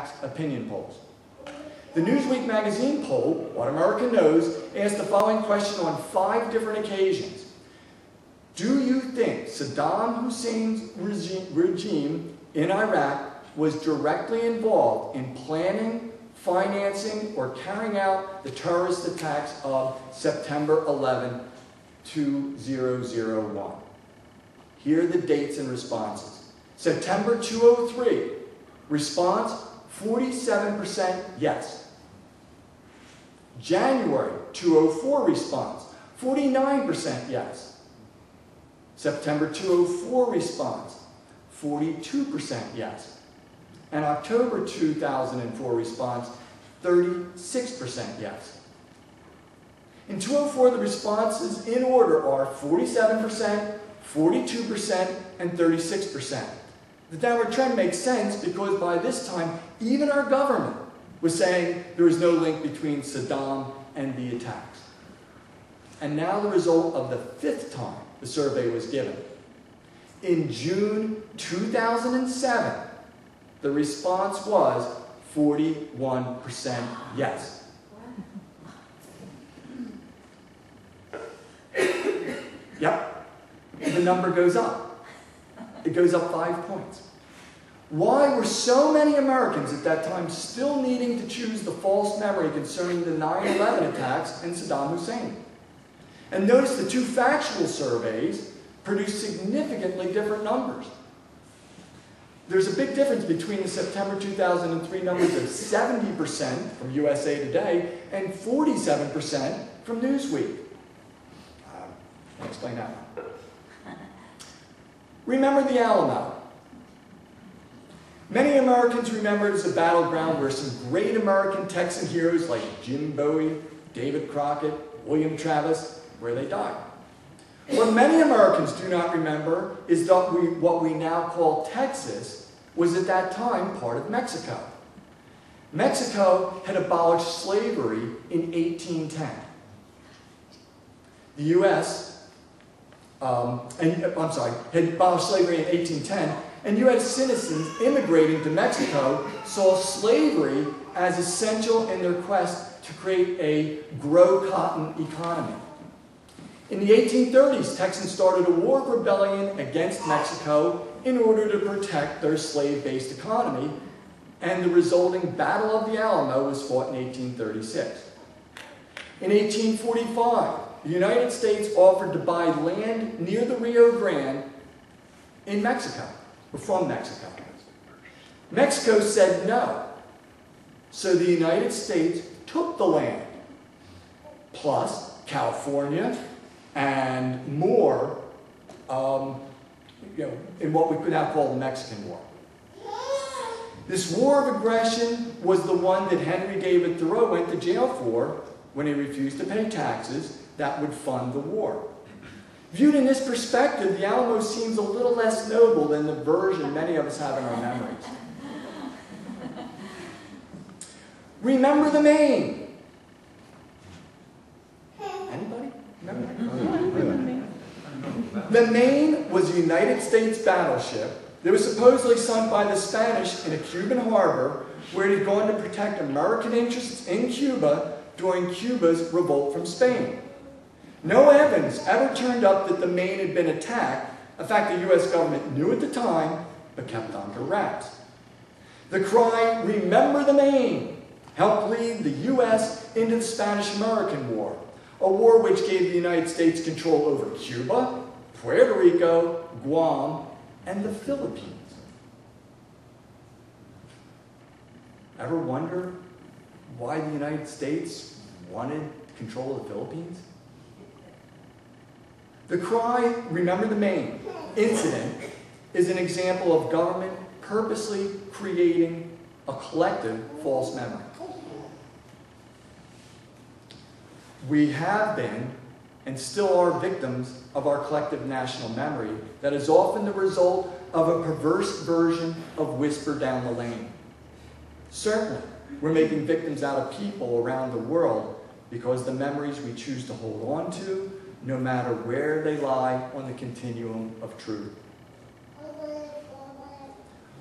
attacks opinion polls. The Newsweek magazine poll, What America Knows, asked the following question on 5 different occasions. Do you think Saddam Hussein's regime in Iraq was directly involved in planning, financing, or carrying out the terrorist attacks of September 11, 2001? Here are the dates and responses. September 2003, response 47% yes. January 2004 response, 49% yes. September 2004 response, 42% yes. And October 2004 response, 36% yes. In 2004, the responses in order are 47%, 42%, and 36%. The downward trend makes sense because by this time, even our government was saying there was no link between Saddam and the attacks. And now the result of the 5th time the survey was given. In June 2007, the response was 41% yes. Yep, the number goes up. It goes up 5 points. Why were so many Americans at that time still needing to choose the false memory concerning the 9/11 attacks and Saddam Hussein? And notice the 2 factual surveys produced significantly different numbers. There's a big difference between the September 2003 numbers of 70% from USA Today and 47% from Newsweek. I'll explain that one. Remember the Alamo. Many Americans remember it as a battleground where some great American Texan heroes like Jim Bowie, David Crockett, William Travis, where they died. What many Americans do not remember is that what we now call Texas was at that time part of Mexico. Mexico had abolished slavery in 1810. The U.S. had abolished slavery in 1810, and U.S. citizens immigrating to Mexico saw slavery as essential in their quest to create a grow cotton economy. In the 1830s, Texans started a war of rebellion against Mexico in order to protect their slave-based economy, and the resulting Battle of the Alamo was fought in 1836. In 1845, the United States offered to buy land near the Rio Grande in Mexico, or from Mexico. Mexico said no, so the United States took the land, plus California and more, in what we could now call the Mexican War. This war of aggression was the one that Henry David Thoreau went to jail for when he refused to pay taxes that would fund the war. Viewed in this perspective, the Alamo seems a little less noble than the version many of us have in our memories. Remember the Maine. Anybody? Remember? The Maine was a United States battleship that was supposedly sunk by the Spanish in a Cuban harbor where it had gone to protect American interests in Cuba during Cuba's revolt from Spain. No evidence ever turned up that the Maine had been attacked, a fact the U.S. government knew at the time, but kept under wraps. The cry, "Remember the Maine," helped lead the U.S. into the Spanish-American War, a war which gave the United States control over Cuba, Puerto Rico, Guam, and the Philippines. Ever wonder why the United States wanted control of the Philippines? The cry, "Remember the Maine" incident is an example of government purposely creating a collective false memory. We have been and still are victims of our collective national memory that is often the result of a perverse version of Whisper Down the Lane. Certainly, we're making victims out of people around the world because the memories we choose to hold on to, no matter where they lie on the continuum of truth.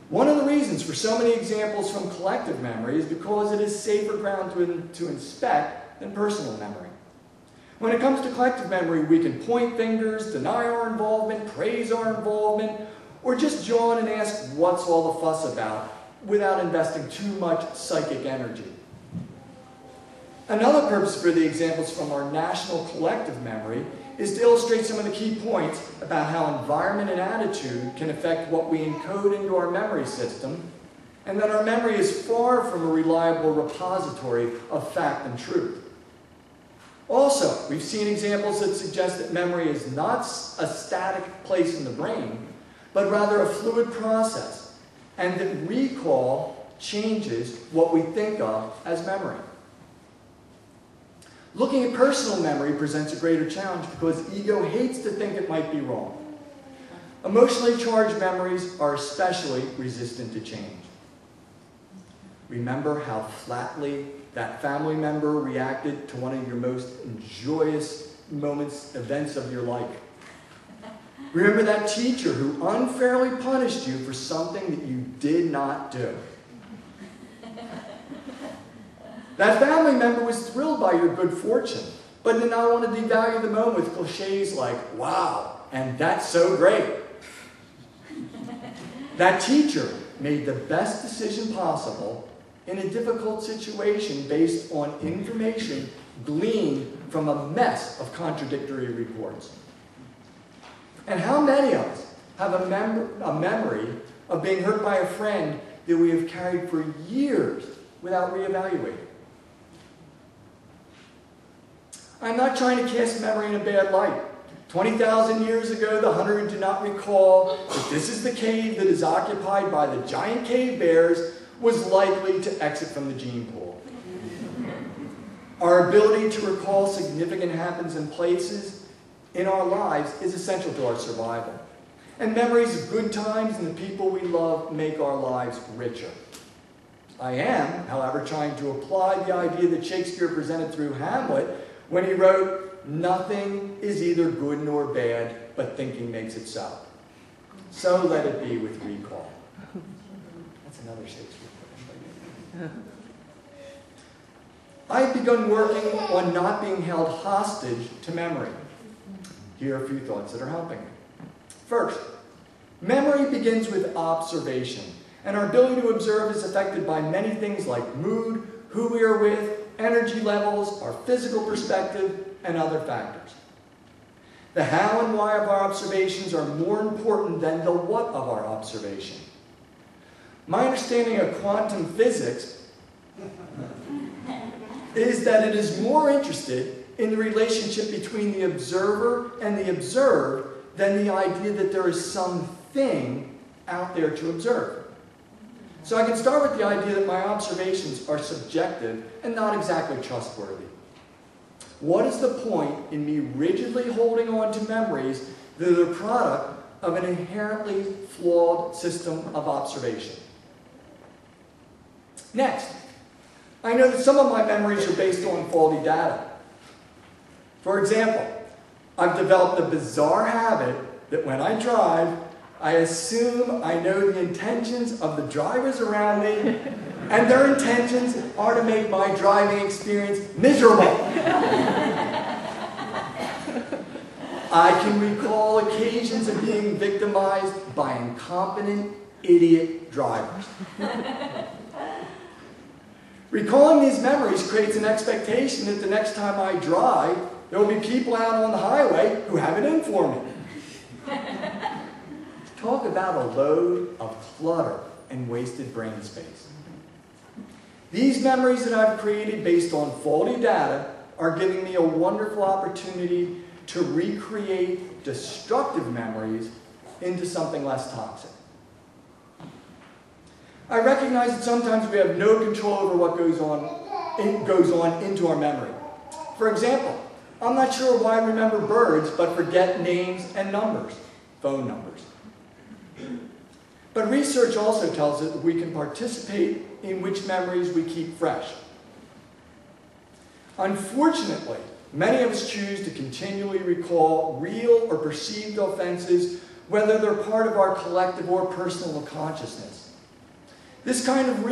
One of the reasons reasons for so many examples from collective memory is because it is safer ground to inspect than personal memory. When it comes to collective memory, we can point fingers, deny our involvement, praise our involvement, or just yawn and ask, what's all the fuss about, without investing too much psychic energy. Another purpose for the examples from our national collective memory is to illustrate some of the key points about how environment and attitude can affect what we encode into our memory system, and that our memory is far from a reliable repository of fact and truth. Also, we've seen examples that suggest that memory is not a static place in the brain, but rather a fluid process, and that recall changes what we think of as memory. Looking at personal memory presents a greater challenge because ego hates to think it might be wrong. Emotionally charged memories are especially resistant to change. Remember how flatly that family member reacted to one of your most joyous moments, events of your life. Remember that teacher who unfairly punished you for something that you did not do. That family member was thrilled by your good fortune, but did not want to devalue the moment with cliches like, wow, and that's so great. That teacher made the best decision possible in a difficult situation based on information gleaned from a mess of contradictory reports. And how many of us have a memory of being hurt by a friend that we have carried for years without reevaluating? I'm not trying to cast memory in a bad light. 20,000 years ago, the hunter who did not recall that this is the cave that is occupied by the giant cave bears was likely to exit from the gene pool. Our ability to recall significant happenings and places in our lives is essential to our survival. And memories of good times and the people we love make our lives richer. I am, however, trying to apply the idea that Shakespeare presented through Hamlet when he wrote, "Nothing is either good nor bad, but thinking makes it so. So let it be with recall." That's another Shakespeare quote. I've begun working on not being held hostage to memory. Here are a few thoughts that are helping me. First, memory begins with observation, and our ability to observe is affected by many things like mood, who we are with, energy levels, our physical perspective, and other factors. The how and why of our observations are more important than the what of our observation. My understanding of quantum physics is that it is more interested in the relationship between the observer and the observed than the idea that there is something out there to observe. So I can start with the idea that my observations are subjective and not exactly trustworthy. What is the point in me rigidly holding on to memories that are the product of an inherently flawed system of observation? Next, I know that some of my memories are based on faulty data. For example, I've developed a bizarre habit that when I drive, I assume I know the intentions of the drivers around me, and their intentions are to make my driving experience miserable. I can recall occasions of being victimized by incompetent, idiot drivers. Recalling these memories creates an expectation that the next time I drive, there will be people out on the highway who have it in for me. Talk about a load of clutter and wasted brain space. These memories that I've created based on faulty data are giving me a wonderful opportunity to recreate destructive memories into something less toxic. I recognize that sometimes we have no control over what goes on into our memory. For example, I'm not sure why I remember birds but forget names and numbers, phone numbers. But research also tells us that we can participate in which memories we keep fresh. Unfortunately, many of us choose to continually recall real or perceived offenses, whether they're part of our collective or personal consciousness. This kind of